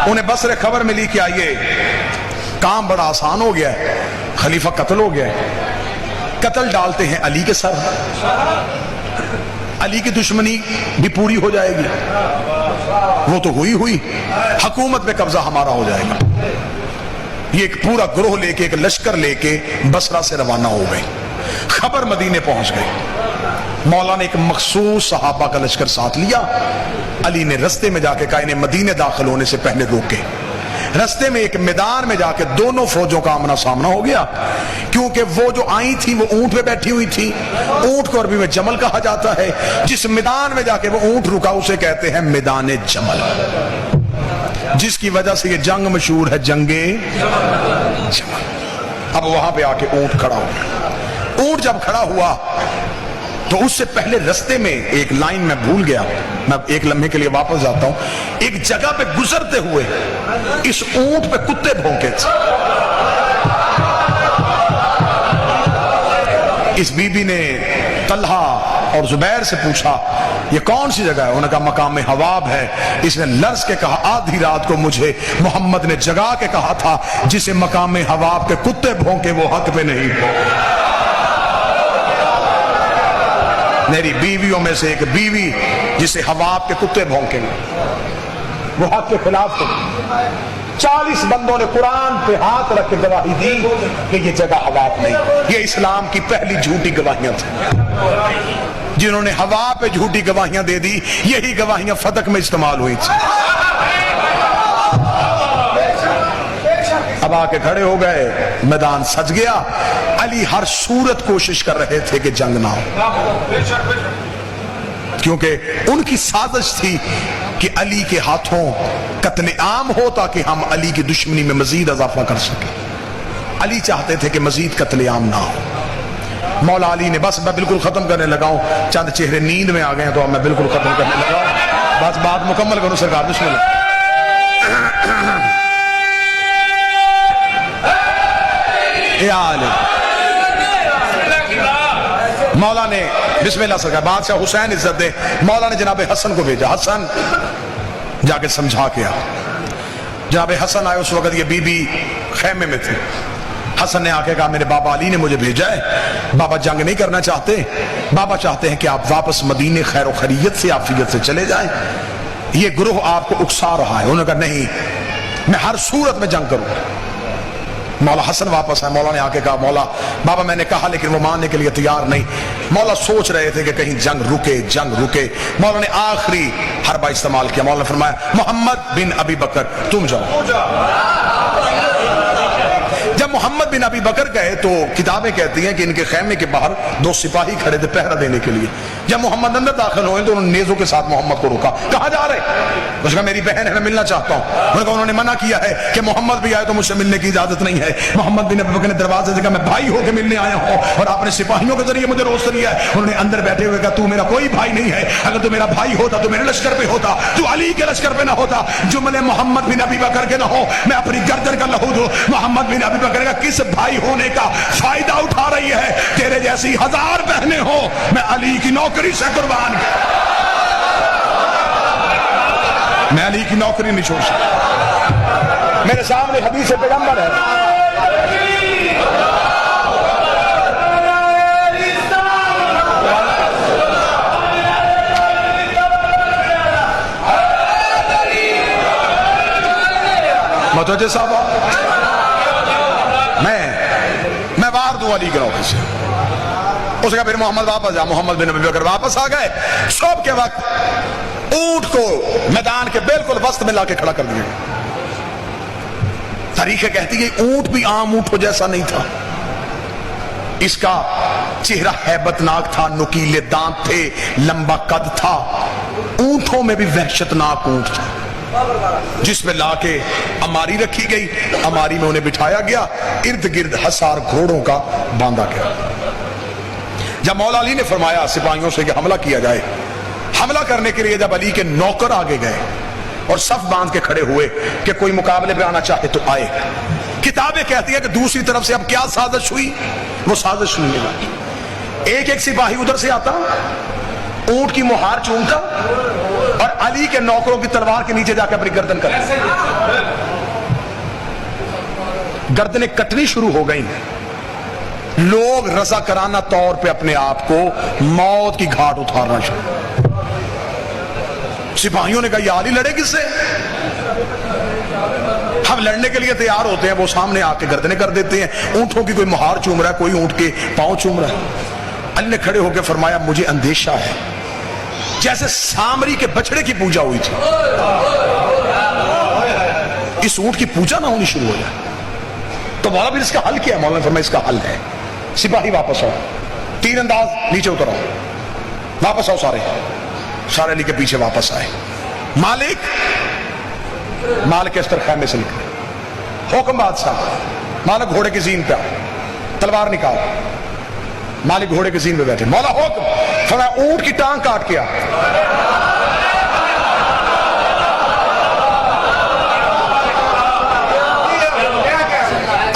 انہیں بصرے خبر ملی کہ آئیے کام بڑا آسان ہو گیا ہے، خلیفہ قتل ہو گیا ہے، قتل ڈالتے ہیں علی کے سر، علی کی دشمنی بھی پوری ہو جائے گی، وہ تو ہوئی حکومت پہ قبضہ ہمارا ہو جائے گا۔ یہ ایک پورا گروہ لے کے، ایک لشکر لے کے بصرہ سے روانہ ہو گئے، خبر مدینے پہنچ گئے۔ مولا نے ایک مخصوص صحابہ کا لشکر ساتھ لیا، علی نے رستے میں جا کے کہا انہیں مدینے داخل ہونے سے پہلے روکے۔ رستے میں ایک میدان میں جا کے دونوں فوجوں کا آمنا سامنا ہو گیا، کیونکہ وہ جو آئی تھی وہ اونٹ پہ بیٹھی ہوئی تھی، اونٹ کو عربی میں جمل کہا جاتا ہے، جس میدان میں جا کے وہ اونٹ رکا اسے کہتے ہیں میدان جمل، جس کی وجہ سے یہ جنگ مشہور ہے، جنگ جمل۔ اب وہاں پہ آ کے اونٹ کھڑا ہو گیا، اونٹ جب کھڑا ہوا تو اس سے پہلے رستے میں ایک لائن میں بھول گیا، میں ایک لمحے کے لیے واپس جاتا ہوں، ایک جگہ پہ گزرتے ہوئے اس اونٹ پہ کتے بھونکے تھے۔ اس بی بی نے طلحہ اور زبیر سے پوچھا یہ کون سی جگہ ہے؟ انہوں نے کہا مقام حواب ہے۔ اس نے لرز کے کہا آدھی رات کو مجھے محمد نے جگا کے کہا تھا جسے مقام حواب کے کتے بھونکے وہ حق پہ نہیں بھونکے۔ میری بیویوں میں سے ایک بیوی جسے حواب کے کتے بھونکیں گے وہ حق کے خلاف ہو۔ 40 بندوں نے قرآن پہ ہاتھ رکھ کے گواہی دی کہ یہ جگہ حواب نہیں۔ یہ اسلام کی پہلی جھوٹی گواہیاں تھیں، جنہوں نے ہوا پہ جھوٹی گواہیاں دے دی، یہی گواہیاں فتح میں استعمال ہوئی تھی۔ اب آ کے کھڑے ہو گئے، میدان سج گیا، علی ہر صورت کوشش کر رہے تھے کہ جنگ نہ ہو، کیونکہ ان کی سازش تھی کہ علی کے ہاتھوں قتل عام ہو تاکہ ہم علی کی دشمنی میں مزید اضافہ کر سکیں۔ علی چاہتے تھے کہ مزید قتل عام نہ ہو۔ مولا علی نے بس میں بالکل ختم کرنے لگا ہوں، چند چہرے نیند میں آ گئے ہیں تو اب میں بالکل ختم کرنے لگا ہوں، بس بات مکمل کروں سرکار، بسم اللہ۔ مولا نے بسم اللہ سرکار، بادشاہ حسین عزت دے، مولا نے جناب حسن کو بھیجا، حسن جا کے سمجھا کے آ۔ جناب حسن آئے، اس وقت یہ بی بی خیمے میں تھی۔ حسن نے آ کے کہا میرے بابا علی نے مجھے بھیجا ہے، بابا جنگ نہیں کرنا چاہتے، بابا چاہتے ہیں کہ آپ واپس مدینے خیر و خیریت سے عافیت سے چلے جائیں، یہ گروہ آپ کو اکسا رہا ہے۔ انہوں نے کہا نہیں، میں ہر صورت میں جنگ کروں۔ مولا حسن واپس آئے، مولا نے آ کے کہا مولا بابا میں نے کہا لیکن وہ ماننے کے لیے تیار نہیں۔ مولا سوچ رہے تھے کہ کہیں جنگ رکے۔ مولا نے آخری حربہ استعمال کیا، مولا نے فرمایا محمد بن ابی بکر تم جاؤ۔ جب محمد بن ابی بکر گئے تو کتابیں کہتی ہیں کہ ان کے خیمے کے باہر 2 سپاہی کھڑے تھے پہرا دینے کے لیے۔ جب محمد اندر داخل ہوئے تو انہوں نے نیزوں کے ساتھ محمد کو روکا، کہاں جا رہے؟ اس نے کہا میری بہن ہے، میں ملنا چاہتا ہوں۔ انہوں نے منع کیا ہے کہ محمد بھی آئے تو مجھ سے ملنے کی اجازت نہیں ہے۔ محمد بن ابی بکر نے دروازے سے کہا میں بھائی ہو کے ملنے آیا ہوں اور آپ نے سپاہیوں کے ذریعے مجھے روست لیا ہے۔ انہوں نے اندر بیٹھے ہوئے کہا تو میرا کوئی بھائی نہیں ہے، اگر تو میرا بھائی ہوتا تو میرے لشکر پہ ہوتا، تو علی کے لشکر پہ نہ ہوتا، جملے محمد بن ابی بکر کے نہ ہو، میں اپنی گردن کا لہو دوں۔ محمد بن ابی بکر کا کس بھائی ہونے کا فائدہ اٹھا رہی ہے؟ تیرے جیسی 1000 بہنیں ہو، میں علی کی نوکری سے قربان گیا، میں علی کی نوکری نہیں چھوڑ سکتا۔ میرے سامنے حدیث پیغمبر ہے، متوجہ صاحب، میں وار دوں علی کے نوکری سے۔ اس کا پھر محمد واپس جا، محمد بن ابی بکر واپس آ گئے۔ صبح کے وقت اونٹ کو میدان کے بالکل وسط میں لا کے کھڑا کر دیا۔ تاریخ کہتی ہے اونٹ بھی عام اونٹوں جیسا نہیں تھا، اس کا چہرہ ہیبت ناک تھا، نکیلے دانت تھے، لمبا قد تھا، اونٹوں میں بھی وحشت ناک اونٹ تھا، جس پہ لا کے اماری رکھی گئی، اماری میں انہیں بٹھایا گیا، ارد گرد حصار گھوڑوں کا باندھا گیا۔ جب مولا علی نے فرمایا سپاہیوں سے کہ حملہ کیا جائے، حملہ کرنے کے لیے جب علی کے نوکر آگے گئے اور صف باندھ کے کھڑے ہوئے کہ کوئی مقابلے پہ آنا چاہے تو آئے، کتابیں کہتی ہیں کہ دوسری طرف سے اب کیا سازش ہوئی؟ وہ سازش سننے لگی، ایک سپاہی ادھر سے آتا، اونٹ کی مہار چومتا اور علی کے نوکروں کی تلوار کے نیچے جا کے اپنی گردن کرتا۔ गर्दनें कटनी शुरू हो गई, लोग रज़ाकराना तौर पे अपने आप को मौत की घाट उतारना शुरू। सिपाहियों ने कहा, या अली लड़े किससे? हम लड़ने के लिए तैयार होते हैं, वो सामने आके गर्दनें कर देते हैं। ऊंटों की कोई मुहार चूम रहा है, कोई ऊंट के पांव चूम रहा है। अली ने खड़े होकर फरमाया, मुझे अंदेशा है जैसे सामरी के बछड़े की पूजा हुई थी, इस ऊंट की पूजा ना होनी शुरू हो जाए। तो मौला, फिर इसका हल क्या है? मौला ने फरमाया, इसका हल है, सिपाही वापस आओ, तीरंदाज नीचे उतर आओ, वापस आओ सारे। सारे अली के पीछे वापस आए। मालिक अस्तर खैमे से निकले। हुक्म बादशाह, मालिक घोड़े की जीन पे आओ, तलवार निकाल। मालिक घोड़े की जीन पे बैठे। मौला हुक्म, फरमाया ऊंट की टांग काट के आ।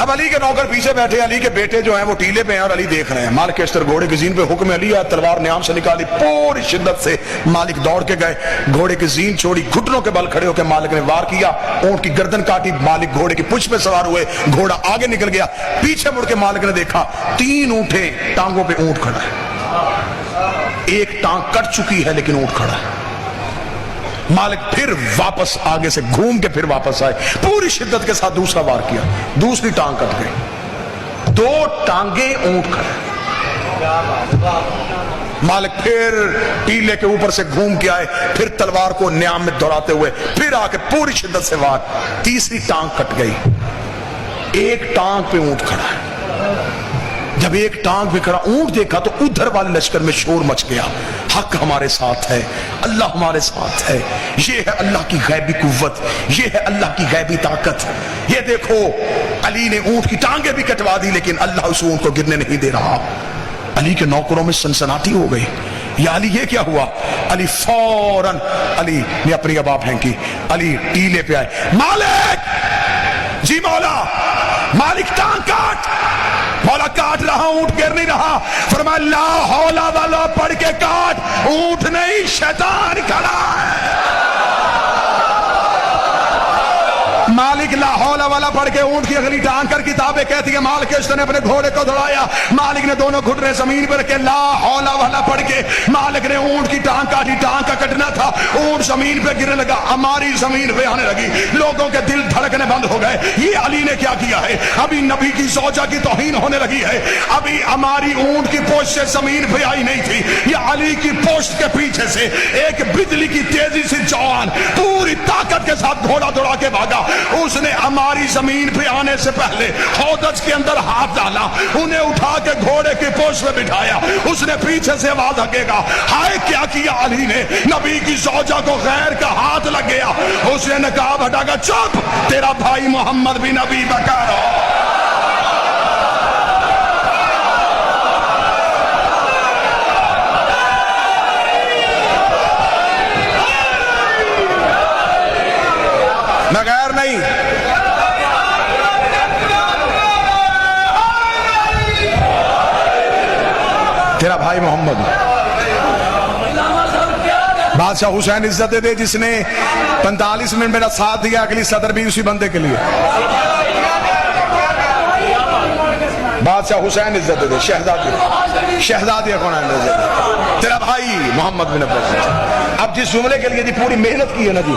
अब अली के नौकर पीछे बैठे, अली के बेटे जो हैं वो टीले पे हैं और अली देख रहे हैं। मालिक अस्तर घोड़े की जीन पे, हुक्म अली है, तलवार न्याम से निकाली, पूरी शिद्दत से मालिक दौड़ के गए, घोड़े की जीन छोड़ी, घुटनों के बल खड़े होकर मालिक ने वार किया, ऊंट की गर्दन काटी। मालिक घोड़े की पुछ पे सवार हुए, घोड़ा आगे निकल गया। पीछे मुड़ के मालिक ने देखा 3 ऊंटे, टांगों पे ऊंट खड़ा है, एक टांग कट चुकी है लेकिन ऊंट खड़ा है। मालिक फिर वापस आगे से घूम के फिर वापस आए, पूरी शिद्दत के साथ दूसरा वार किया, दूसरी टांग कट गई, 2 टांगे ऊंट खड़े। मालिक फिर टीले के ऊपर से घूम के आए, फिर तलवार को न्याम में दौड़ाते हुए फिर आके पूरी शिद्दत से वार, तीसरी टांग कट गई, एक टांग पे ऊंट खड़ा है। जब एक टांग पे खड़ा ऊंट देखा तो उधर वाले लश्कर में शोर मच गया, हक हमारे साथ है, अल्लाह हमारे साथ है, ये है अल्लाह की गैबी कुव्वत, ये है अल्लाह की गैबी ताकत। ये देखो, अली ने ऊंट की टांगे भी कटवा दी लेकिन अल्लाह उस ऊंट को गिरने नहीं दे रहा। अली के नौकरों में सनसनाटी हो गई, या अली ये क्या हुआ? अली फौरन, अली ने अपनी अबा फेंकी, अली टीले पे आए, मालिक जी, मौला मालिक टांग काट। मौला काट रहा, ऊंट गिर नहीं रहा। फरमाया ला हौला वाला पढ़ के काट, ऊंट नहीं शैतान खड़ा है। मालिक ला हौला वाला पढ़ के ऊंट की अगली टांग कर किताबें कहती है मालिक ने अपने घोड़े को दौड़ाया, मालिक ने दोनों घुटने जमीन पर रखे, ला हौला वाला पढ़ के मालिक ने ऊंट की टांग काटी, टांग का कटना था, ऊंट जमीन पे गिरने लगा, हमारी जमीन पे आने लगी, लोगों के दिल धड़कने बंद हो गए। ये अली ने क्या किया है? अभी नबी की ज़ौजा की तौहीन होने लगी है, अभी हमारी ऊंट की पोस्ट से जमीन पे आई नहीं थी, ये अली की पोस्ट के पीछे से एक बिजली की तेजी से जवान पूरी ताकत के साथ घोड़ा दौड़ा के भागा। उसने हमारी जमीन पे आने से पहले हौदज के अंदर हाथ डाला, उन्हें उठा के घोड़े की पोछ में बिठाया, उसने पीछे से आवाज हकेगा, हाय क्या किया अली ने? नबी की ज़ौजा को गैर का हाथ लग गया। उसने नकाब हटाकर, चुप, तेरा भाई मोहम्मद भी नबी बकर हो। मैं गैर नहीं, तेरा भाई मोहम्मद। बादशाह हुसैन इज्जत दे दे जिसने 45 मिनट मेरा साथ दिया, अगली सदर भी उसी बंदे के लिए। बादशाह हुसैन इज्जत दे दे, शहजादी, शहजादी कौन है? तेरा भाई मोहम्मद बिन अब्बास। अब जिस जुमले के लिए जी पूरी मेहनत की है ना जी,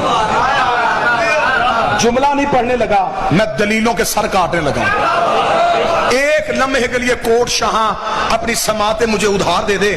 जुमला नहीं पढ़ने लगा, मैं दलीलों के सर काटने लगा। एक लम्हे के लिए कोट शाह अपनी समाते मुझे उधार दे दे,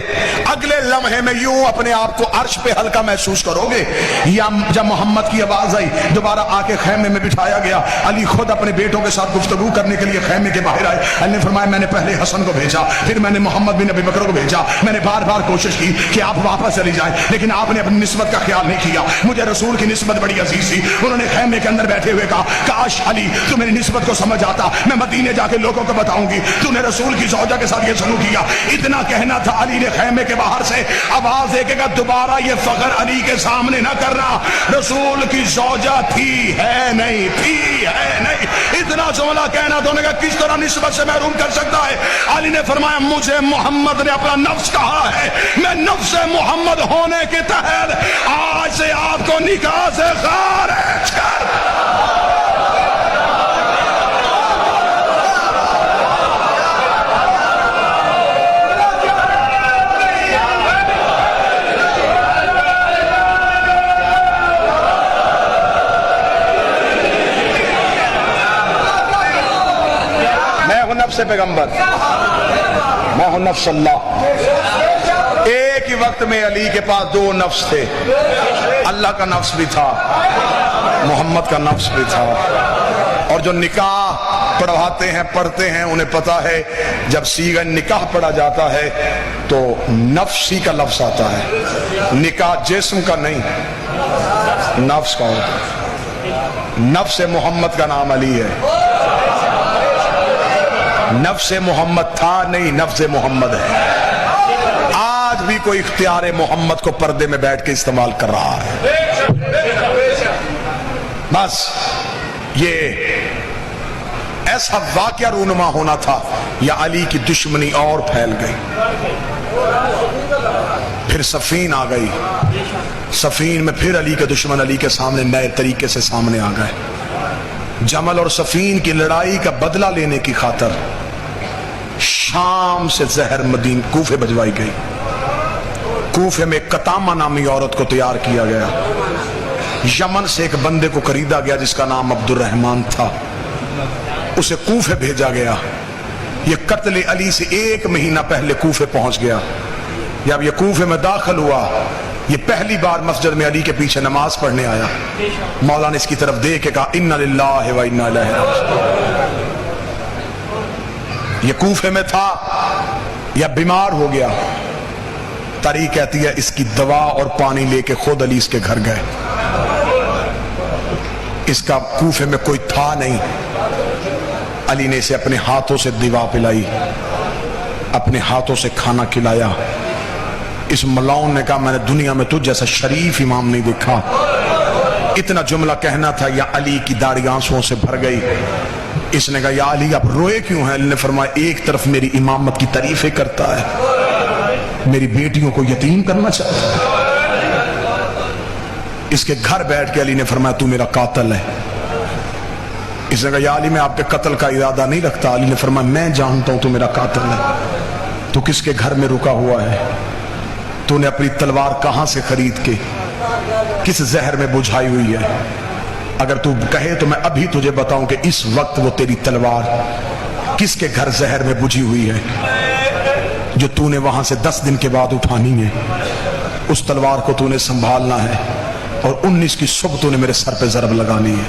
अगले लम्हे में यूं अपने आप को अर्श पे हल्का महसूस करोगे। या जब मोहम्मद की आवाज आई, दोबारा आके खैमे में बिठाया गया, अली खुद अपने बेटों के साथ गुफ्तगू करने के लिए खैमे के बाहर आए। अली ने फरमाया मैंने पहले हसन को भेजा, फिर मैंने मोहम्मद बिन अबी बकर को भेजा, मैंने बार बार कोशिश की कि आप वापस चली जाए, लेकिन आपने अपनी निस्बत का ख्याल नहीं किया। मुझे रसूल की निस्बत बड़ी अजीज थी। उन्होंने खैमे के अंदर बैठे हुए कहा, काश अली तू मेरी निस्बत को समझ आता, मैं मदीने जाके लोगों को बताऊंगी तूने रसूल की ज़ौजा के साथ ये सलूक किया। इतना कहना था, अली ने खैमे के बाहर से आवाज देगा, दोबारा ये फखर अली के सामने ना करना, रसूल की ज़ौजा थी है नहीं, थी है नहीं। इतना जुमला कहना तो उन्होंने कहा किस तरह निस्बत से महरूम कर सकता है? अली ने फरमाया मुझे मोहम्मद ने अपना नफ्स कहा है, मैं नफ्स मोहम्मद होने के तहत आज से आपको निकाह से खारिज कर। नफ्स पैगंबर, मैं हूं नफ्स अल्लाह। एक ही वक्त में अली के पास दो नफ्स थे, अल्लाह का नफ्स भी था, मोहम्मद का नफ्स भी था। और जो निकाह पढ़वाते हैं, पढ़ते हैं, उन्हें पता है जब सीगा निकाह पढ़ा जाता है तो नफ्सी का लफ्ज आता है, निकाह जिस्म का नहीं, नफ्स का होता है। नफ्स मोहम्मद का नाम अली है, नफ्स मोहम्मद था नहीं, नफ्स मोहम्मद है। आज भी कोई इख्तियार मोहम्मद को पर्दे में बैठ के इस्तेमाल कर रहा है। बस ये ऐसा वाकया रूनुमा होना था या अली की दुश्मनी और फैल गई। फिर सफीन आ गई, सफीन में फिर अली के दुश्मन अली के सामने नए तरीके से सामने आ गए। जमल और सफीन की लड़ाई का बदला लेने की खातर शाम से जहर मदीन कूफे भिजवाई गई। कूफे में कतामा नामी औरत को तैयार किया गया। यमन से एक बंदे को खरीदा गया जिसका नाम अब्दुर्रहमान था, उसे कूफे भेजा गया। ये कत्ल अली से 1 महीना पहले कूफे पहुंच गया। जब ये कूफे में दाखिल हुआ, ये पहली बार मस्जिद में अली के पीछे नमाज पढ़ने आया। मौला ने इसकी तरफ देख के कहा इन्ना लिल्लाहि व इन्ना इलैहि राजिऊन। ये कूफे में था या बीमार हो गया। तारीख कहती है इसकी दवा और पानी लेके खुद अली इसके घर गए। इसका कूफे में कोई था नहीं। अली ने इसे अपने हाथों से दवा पिलाई, अपने हाथों से खाना खिलाया। इस मलाउन ने कहा मैंने दुनिया में तुझ जैसा शरीफ इमाम नहीं देखा। इतना जुमला कहना था या अली की दाढ़ी आंसुओं से भर गई। इसने कहा या अली आप रोए क्यों हैं? अली ने फरमाया एक तरफ मेरी इमामत की तारीफें करता है, मेरी बेटियों को यतीम करना चाहता है। इसके घर बैठ के अली ने फरमाया तू मेरा कातिल है। इसने कहा या अली मैं आपके कत्ल का इरादा नहीं रखता। अली ने फरमाया मैं जानता हूं तू मेरा कातिल है। तू किसके घर में रुका हुआ है? तूने अपनी तलवार कहां से खरीद के किस जहर में बुझाई हुई है? अगर तू कहे तो मैं अभी तुझे बताऊं कि इस वक्त वो तेरी तलवार किसके घर जहर में बुझी हुई है जो तूने वहां से 10 दिन के बाद उठानी है। उस तलवार को तूने संभालना है और 19 की सुबह तूने मेरे सर पे जरब लगानी है।